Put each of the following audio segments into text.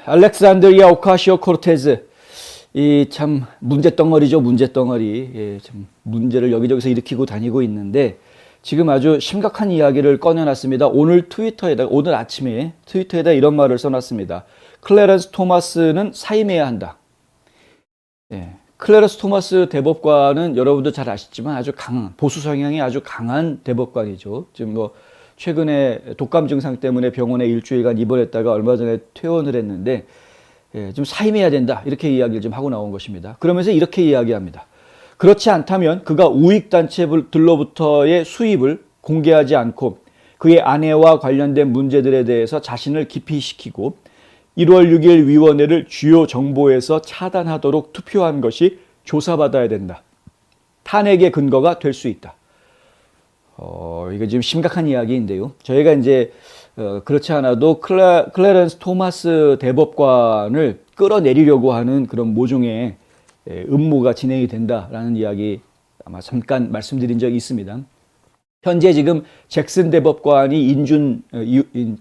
알렉산드리아 오카시오 코르테즈. 이 참 문제덩어리죠, 문제덩어리. 예, 참 문제를 여기저기서 일으키고 다니고 있는데 지금 아주 심각한 이야기를 꺼내놨습니다. 오늘 아침에 트위터에다 이런 말을 써놨습니다. 클래런스 토마스는 사임해야 한다. 예, 클래런스 토마스 대법관은 여러분도 잘 아시지만 아주 강한, 보수 성향이 아주 강한 대법관이죠. 지금 뭐 최근에 독감 증상 때문에 병원에 일주일간 입원했다가 얼마 전에 퇴원을 했는데 좀 사임해야 된다, 이렇게 이야기를 좀 하고 나온 것입니다. 그러면서 이렇게 이야기합니다. 그렇지 않다면 그가 우익단체들로부터의 수입을 공개하지 않고 그의 아내와 관련된 문제들에 대해서 자신을 기피시키고 1월 6일 위원회를 주요 정보에서 차단하도록 투표한 것이 조사받아야 된다. 탄핵의 근거가 될 수 있다. 이거 지금 심각한 이야기인데요. 저희가 이제 그렇지 않아도 클래런스 토마스 대법관을 끌어내리려고 하는 그런 모종의 음모가 진행이 된다라는 이야기 아마 잠깐 말씀드린 적이 있습니다. 현재 지금 잭슨 대법관이 인준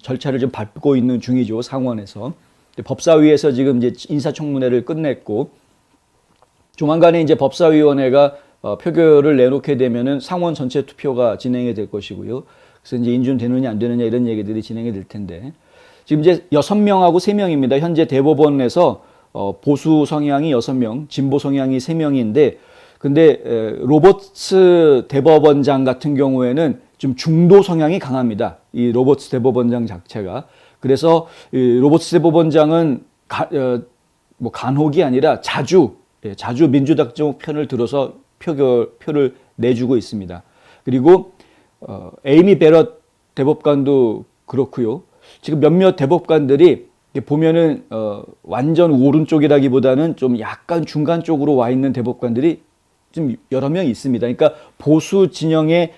절차를 좀 밟고 있는 중이죠, 상원에서. 법사위에서 지금 이제 인사청문회를 끝냈고 조만간에 이제 법사위원회가 표결을 내놓게 되면은 상원 전체 투표가 진행이 될 것이고요. 그래서 이제 인준되느냐 안 되느냐 이런 얘기들이 진행이 될 텐데 지금 이제 6명하고 3명입니다. 현재 대법원에서 보수 성향이 6명, 진보 성향이 3명인데 근데 로버츠 대법원장 같은 경우에는 좀 중도 성향이 강합니다. 이 로버츠 대법원장 자체가. 그래서 이 로버츠 대법원장은 간혹이 아니라 자주 민주당 쪽 편을 들어서 표를 내주고 있습니다. 그리고 에이미 베럿 대법관도 그렇고요. 지금 몇몇 대법관들이 보면은 완전 오른쪽이라기보다는 좀 약간 중간 쪽으로 와 있는 대법관들이 좀 여러 명 있습니다. 그러니까 보수 진영의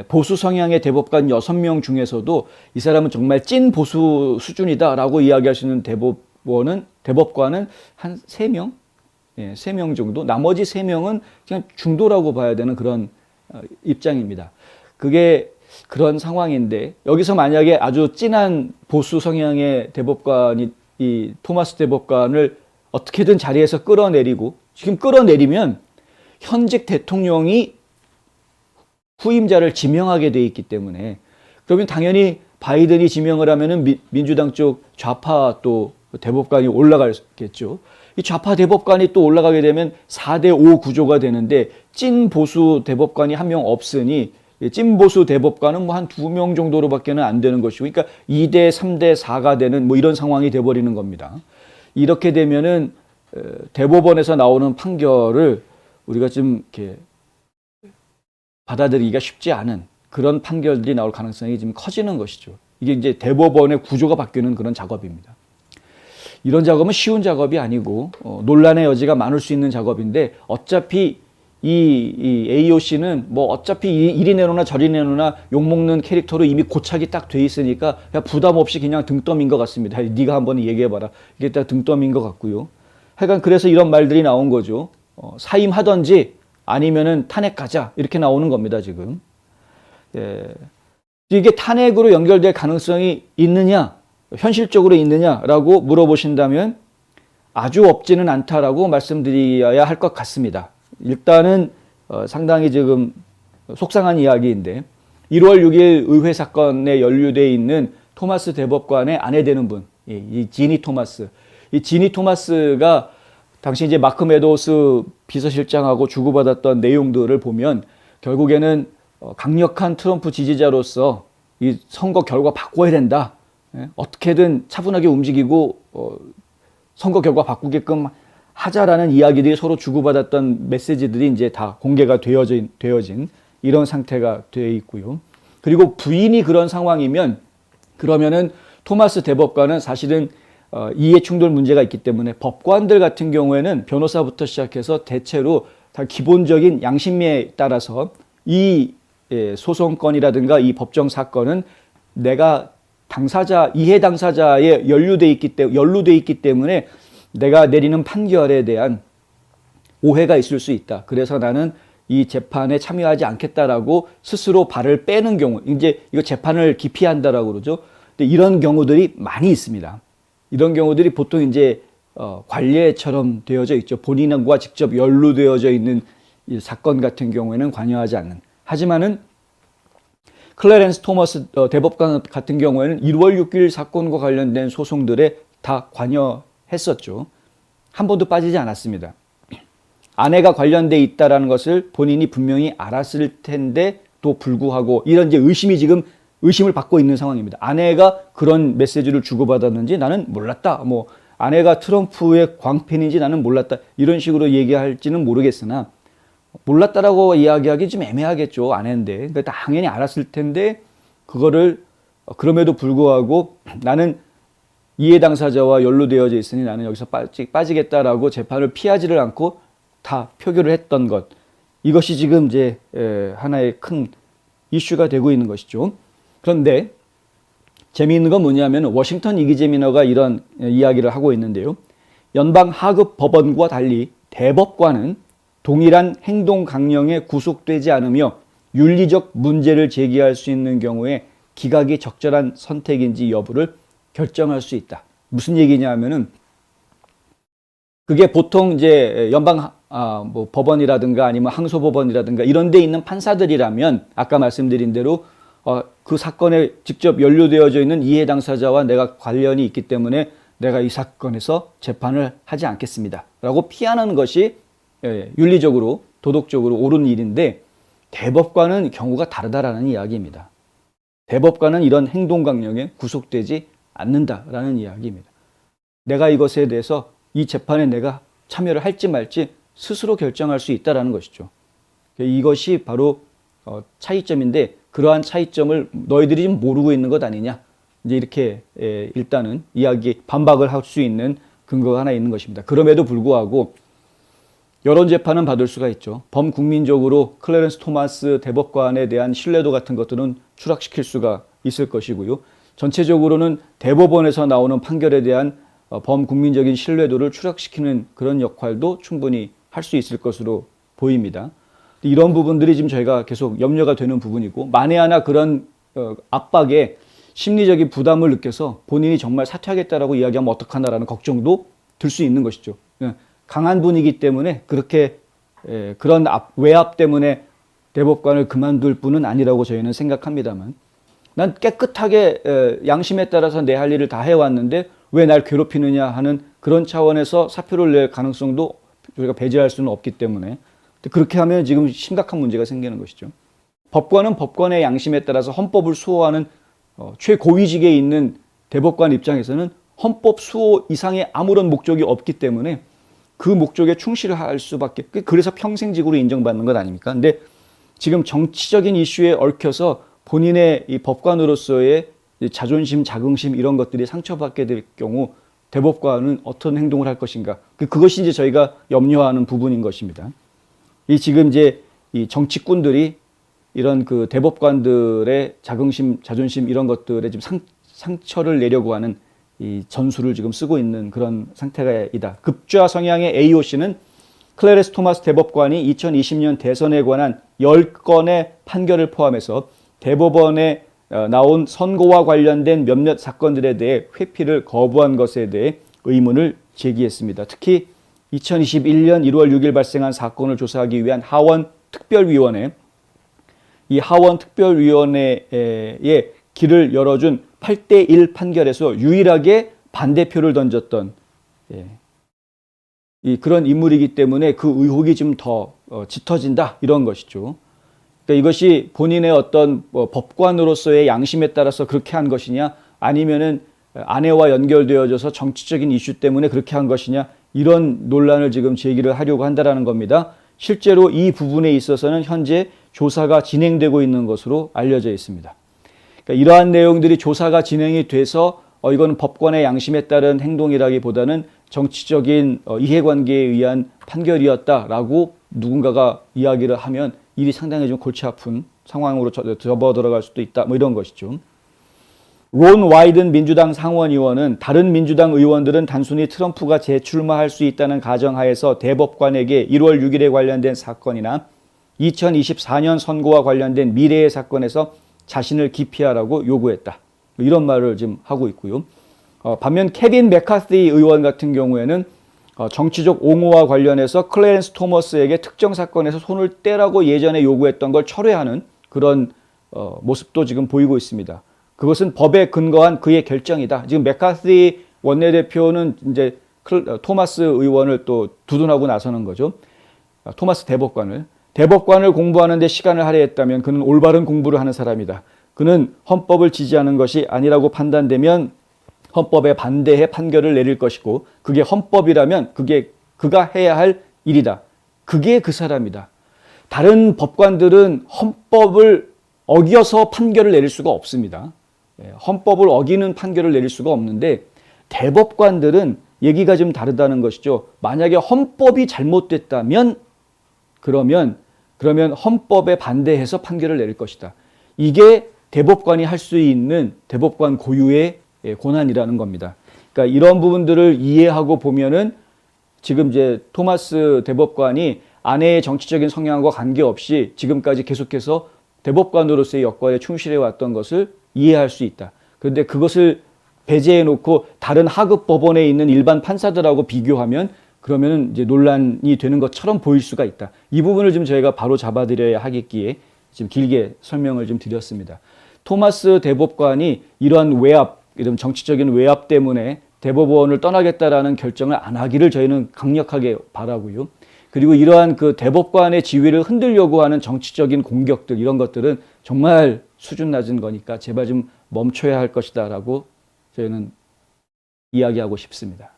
보수 성향의 대법관 6명 중에서도 이 사람은 정말 찐 보수 수준이다라고 이야기하시는 대법관은 한 3명? 3명 정도. 나머지 3명은 그냥 중도라고 봐야 되는 그런 입장입니다. 그게 그런 상황인데 여기서 만약에 아주 진한 보수 성향의 대법관이 이 토마스 대법관을 어떻게든 자리에서 끌어내리고 지금 끌어내리면 현직 대통령이 후임자를 지명하게 돼 있기 때문에 그러면 당연히 바이든이 지명을 하면은 민주당 쪽 좌파 또 대법관이 올라가겠죠. 이 좌파 대법관이 또 올라가게 되면 4대5 구조가 되는데 찐 보수 대법관이 한 명 없으니 찐 보수 대법관은 뭐 한 2명 정도로밖에는 안 되는 것이고 그러니까 2대 3대 4가 되는 뭐 이런 상황이 돼 버리는 겁니다. 이렇게 되면은 대법원에서 나오는 판결을 우리가 좀 이렇게 받아들이기가 쉽지 않은 그런 판결들이 나올 가능성이 좀 커지는 것이죠. 이게 이제 대법원의 구조가 바뀌는 그런 작업입니다. 이런 작업은 쉬운 작업이 아니고 논란의 여지가 많을 수 있는 작업인데 어차피 이 AOC는 뭐 어차피 이리 내놓나 저리 내놓나 욕먹는 캐릭터로 이미 고착이 딱 돼 있으니까 그냥 부담 없이 그냥 등떠민 것 같습니다. 네가 한번 얘기해봐라. 이게 딱 등떠민 것 같고요. 하여간 그래서 이런 말들이 나온 거죠. 사임하든지 아니면은 탄핵 가자 이렇게 나오는 겁니다 지금. 이게 탄핵으로 연결될 가능성이 있느냐, 현실적으로 있느냐라고 물어보신다면 아주 없지는 않다라고 말씀드려야 할 것 같습니다. 일단은 상당히 지금 속상한 이야기인데 1월 6일 의회 사건에 연루되어 있는 토마스 대법관의 아내 되는 분, 이 지니 토마스. 이 지니 토마스가 당시 이제 마크 메도우스 비서실장하고 주고받았던 내용들을 보면 결국에는 강력한 트럼프 지지자로서 이 선거 결과 바꿔야 된다. 어떻게든 차분하게 움직이고 선거 결과 바꾸게끔 하자라는 이야기들이 서로 주고받았던 메시지들이 이제 다 공개가 되어진 이런 상태가 되어 있고요. 그리고 부인이 그런 상황이면 그러면은 토마스 대법관은 사실은 이해충돌 문제가 있기 때문에 법관들 같은 경우에는 변호사부터 시작해서 대체로 다 기본적인 양심에 따라서 이 소송건이라든가 이 법정 사건은 내가 이해 당사자에 연루돼 있기 때문에 내가 내리는 판결에 대한 오해가 있을 수 있다. 그래서 나는 이 재판에 참여하지 않겠다라고 스스로 발을 빼는 경우, 이제 이거 재판을 기피한다라고 그러죠. 근데 이런 경우들이 많이 있습니다. 이런 경우들이 보통 이제 관례처럼 되어져 있죠. 본인과 직접 연루되어져 있는 이 사건 같은 경우에는 관여하지 않는. 하지만은 클래런스 토머스 대법관 같은 경우에는 1월 6일 사건과 관련된 소송들에 다 관여했었죠. 한 번도 빠지지 않았습니다. 아내가 관련돼 있다라는 것을 본인이 분명히 알았을 텐데도 불구하고 이런 이제 의심을 받고 있는 상황입니다. 아내가 그런 메시지를 주고받았는지 나는 몰랐다. 뭐 아내가 트럼프의 광팬인지 나는 몰랐다. 이런 식으로 얘기할지는 모르겠으나 몰랐다라고 이야기하기 좀 애매하겠죠. 아내인데. 그러니까 당연히 알았을 텐데 그거를 그럼에도 불구하고 나는 이해 당사자와 연루되어져 있으니 나는 여기서 빠지겠다라고 재판을 피하지를 않고 다 표결을 했던 것. 이것이 지금 이제 하나의 큰 이슈가 되고 있는 것이죠. 그런데 재미있는 건 뭐냐면 워싱턴 이기재미너가 이런 이야기를 하고 있는데요. 연방 하급 법원과 달리 대법관은 동일한 행동 강령에 구속되지 않으며 윤리적 문제를 제기할 수 있는 경우에 기각이 적절한 선택인지 여부를 결정할 수 있다. 무슨 얘기냐 하면은 그게 보통 이제 연방 뭐 법원이라든가 아니면 항소법원이라든가 이런 데 있는 판사들이라면 아까 말씀드린 대로 그 사건에 직접 연루되어져 있는 이해 당사자와 내가 관련이 있기 때문에 내가 이 사건에서 재판을 하지 않겠습니다. 라고 피하는 것이 윤리적으로 도덕적으로 옳은 일인데 대법관은 경우가 다르다라는 이야기입니다. 대법관은 이런 행동 강령에 구속되지 않는다라는 이야기입니다. 내가 이것에 대해서 이 재판에 내가 참여를 할지 말지 스스로 결정할 수 있다라는 것이죠. 이것이 바로 차이점인데 그러한 차이점을 너희들이 좀 모르고 있는 것 아니냐. 이제 이렇게 일단은 반박을 할 수 있는 근거가 하나 있는 것입니다. 그럼에도 불구하고 여론 재판은 받을 수가 있죠. 범국민적으로 클래런스 토마스 대법관에 대한 신뢰도 같은 것들은 추락시킬 수가 있을 것이고요. 전체적으로는 대법원에서 나오는 판결에 대한 범국민적인 신뢰도를 추락시키는 그런 역할도 충분히 할 수 있을 것으로 보입니다. 이런 부분들이 지금 저희가 계속 염려가 되는 부분이고 만에 하나 그런 압박에 심리적인 부담을 느껴서 본인이 정말 사퇴하겠다라고 이야기하면 어떡하나라는 걱정도 들 수 있는 것이죠. 강한 분이기 때문에 그렇게 그런 외압 때문에 대법관을 그만둘 분은 아니라고 저희는 생각합니다만 난 깨끗하게 양심에 따라서 내 할 일을 다 해왔는데 왜 날 괴롭히느냐 하는 그런 차원에서 사표를 낼 가능성도 저희가 배제할 수는 없기 때문에 그렇게 하면 지금 심각한 문제가 생기는 것이죠. 법관은 법관의 양심에 따라서 헌법을 수호하는 최고위직에 있는 대법관 입장에서는 헌법 수호 이상의 아무런 목적이 없기 때문에 그 목적에 충실할 수밖에, 그래서 평생직으로 인정받는 것 아닙니까? 근데 지금 정치적인 이슈에 얽혀서 본인의 이 법관으로서의 자존심, 자긍심 이런 것들이 상처받게 될 경우 대법관은 어떤 행동을 할 것인가? 그것이 이제 저희가 염려하는 부분인 것입니다. 지금 이제 이 정치꾼들이 이런 그 대법관들의 자긍심, 자존심 이런 것들에 지금 상처를 내려고 하는 이 전술을 지금 쓰고 있는 그런 상태이다. 급좌 성향의 AOC는 클래런스 토마스 대법관이 2020년 대선에 관한 10건의 판결을 포함해서 대법원에 나온 선고와 관련된 몇몇 사건들에 대해 회피를 거부한 것에 대해 의문을 제기했습니다. 특히 2021년 1월 6일 발생한 사건을 조사하기 위한 하원 특별위원회, 이 하원 특별위원회의 길을 열어준 8대1 판결에서 유일하게 반대표를 던졌던 그런 인물이기 때문에 그 의혹이 좀 더 짙어진다 이런 것이죠. 그러니까 이것이 본인의 어떤 법관으로서의 양심에 따라서 그렇게 한 것이냐 아니면은 아내와 연결되어져서 정치적인 이슈 때문에 그렇게 한 것이냐 이런 논란을 지금 제기를 하려고 한다는 겁니다. 실제로 이 부분에 있어서는 현재 조사가 진행되고 있는 것으로 알려져 있습니다. 그러니까 이러한 내용들이 조사가 진행이 돼서 이거는 법관의 양심에 따른 행동이라기보다는 정치적인 이해관계에 의한 판결이었다라고 누군가가 이야기를 하면 일이 상당히 좀 골치 아픈 상황으로 접어들어갈 수도 있다. 뭐 이런 것이죠. 론 와이든 민주당 상원의원은 다른 민주당 의원들은 단순히 트럼프가 재출마할 수 있다는 가정하에서 대법관에게 1월 6일에 관련된 사건이나 2024년 선거와 관련된 미래의 사건에서 자신을 기피하라고 요구했다. 이런 말을 지금 하고 있고요. 반면 케빈 맥카티 의원 같은 경우에는 정치적 옹호와 관련해서 클래렌스 토머스에게 특정 사건에서 손을 떼라고 예전에 요구했던 걸 철회하는 그런 모습도 지금 보이고 있습니다. 그것은 법에 근거한 그의 결정이다. 지금 맥카티 원내대표는 이제 토마스 의원을 또 두둔하고 나서는 거죠. 토마스 대법관을 공부하는 데 시간을 할애했다면 그는 올바른 공부를 하는 사람이다. 그는 헌법을 지지하는 것이 아니라고 판단되면 헌법에 반대해 판결을 내릴 것이고 그게 헌법이라면 그가 해야 할 일이다. 그게 그 사람이다. 다른 법관들은 헌법을 어겨서 판결을 내릴 수가 없습니다. 헌법을 어기는 판결을 내릴 수가 없는데 대법관들은 얘기가 좀 다르다는 것이죠. 만약에 헌법이 잘못됐다면 그러면 헌법에 반대해서 판결을 내릴 것이다. 이게 대법관이 할 수 있는 대법관 고유의 권한이라는 겁니다. 그러니까 이런 부분들을 이해하고 보면은 지금 이제 토마스 대법관이 아내의 정치적인 성향과 관계없이 지금까지 계속해서 대법관으로서의 역할에 충실해 왔던 것을 이해할 수 있다. 그런데 그것을 배제해 놓고 다른 하급 법원에 있는 일반 판사들하고 비교하면 그러면은 이제 논란이 되는 것처럼 보일 수가 있다. 이 부분을 좀 저희가 바로 잡아드려야 하겠기에 지금 길게 설명을 좀 드렸습니다. 토마스 대법관이 이러한 이런 정치적인 외압 때문에 대법원을 떠나겠다라는 결정을 안 하기를 저희는 강력하게 바라고요. 그리고 이러한 그 대법관의 지위를 흔들려고 하는 정치적인 공격들 이런 것들은 정말 수준 낮은 거니까 제발 좀 멈춰야 할 것이다라고 저희는 이야기하고 싶습니다.